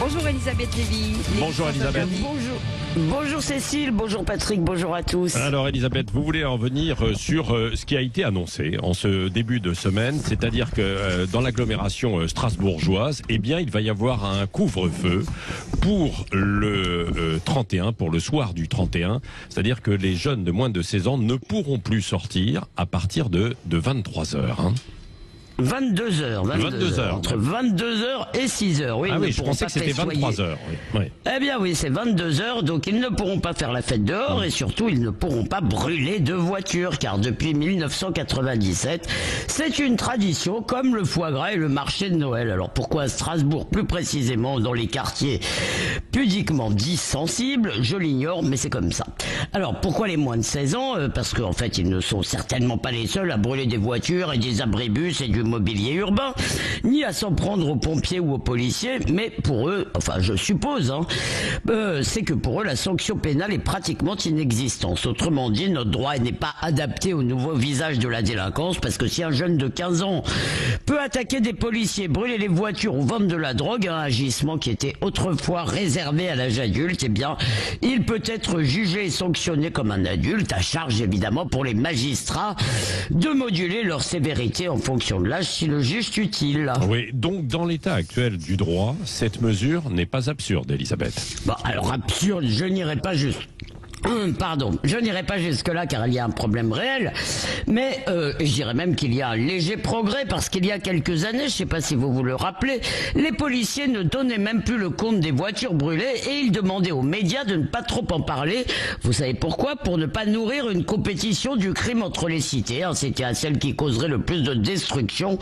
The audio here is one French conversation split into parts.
Bonjour Elisabeth Lévy. Bonjour Elisabeth. Bonjour Cécile, bonjour Patrick, bonjour à tous. Alors Elisabeth, vous voulez en venir sur ce qui a été annoncé en ce début de semaine, c'est-à-dire que dans l'agglomération strasbourgeoise, eh bien, il va y avoir un couvre-feu pour le 31, pour le soir du 31, c'est-à-dire que les jeunes de moins de 16 ans ne pourront plus sortir à partir de 23h. 22h. Entre 22h et 6h. Oui, ah oui, je pensais que c'était 23h. Oui. Eh bien oui, c'est 22h, donc ils ne pourront pas faire la fête dehors et surtout ils ne pourront pas brûler de voitures, car depuis 1997, c'est une tradition comme le foie gras et le marché de Noël. Alors pourquoi à Strasbourg, plus précisément dans les quartiers pudiquement dits sensibles, je l'ignore, mais c'est comme ça. Alors pourquoi les moins de 16 ans? Parce qu'en fait ils ne sont certainement pas les seuls à brûler des voitures et des abribus et du mobilier urbain, ni à s'en prendre aux pompiers ou aux policiers, mais pour eux, enfin je suppose, c'est que pour eux la sanction pénale est pratiquement inexistante. Autrement dit, notre droit n'est pas adapté au nouveau visage de la délinquance, parce que si un jeune de 15 ans peut attaquer des policiers, brûler les voitures ou vendre de la drogue, un agissement qui était autrefois réservé à l'âge adulte, eh bien il peut être jugé et sanctionné comme un adulte, à charge évidemment pour les magistrats de moduler leur sévérité en fonction de l'âge si le juge utile. Oui, donc dans l'état actuel du droit, cette mesure n'est pas absurde, Elisabeth. Bon, alors absurde, je n'irai pas juste... Pardon, je n'irai pas jusque-là car il y a un problème réel, mais je dirais même qu'il y a un léger progrès, parce qu'il y a quelques années, je ne sais pas si vous vous le rappelez, les policiers ne donnaient même plus le compte des voitures brûlées et ils demandaient aux médias de ne pas trop en parler. Vous savez pourquoi? Pour ne pas nourrir une compétition du crime entre les cités. C'était à celle qui causerait le plus de destruction,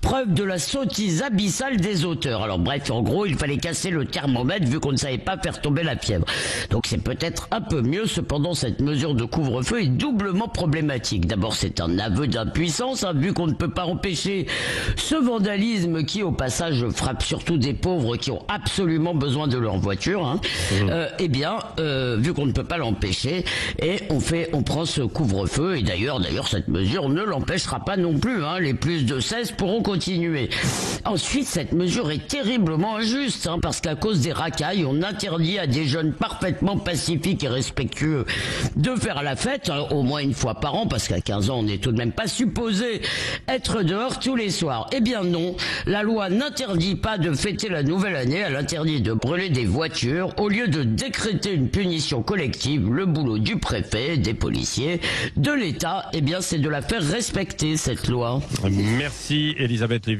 preuve de la sottise abyssale des auteurs. Alors bref, en gros, il fallait casser le thermomètre vu qu'on ne savait pas faire tomber la fièvre. Donc c'est peut-être un peu mieux. Cependant, cette mesure de couvre-feu est doublement problématique. D'abord, c'est un aveu d'impuissance, vu qu'on ne peut pas empêcher ce vandalisme qui, au passage, frappe surtout des pauvres qui ont absolument besoin de leur voiture. Eh bien, vu qu'on ne peut pas l'empêcher, et on prend ce couvre-feu. Et d'ailleurs, cette mesure ne l'empêchera pas non plus. Les plus de 16 pourront continuer. Ensuite, cette mesure est terriblement injuste, parce qu'à cause des racailles, on interdit à des jeunes parfaitement pacifiques et respectueux de faire la fête, au moins une fois par an, parce qu'à 15 ans, on n'est tout de même pas supposé être dehors tous les soirs. Eh bien non, la loi n'interdit pas de fêter la nouvelle année, elle interdit de brûler des voitures. Au lieu de décréter une punition collective, le boulot du préfet, des policiers, de l'État, eh bien c'est de la faire respecter, cette loi. Merci Elisabeth Lévy.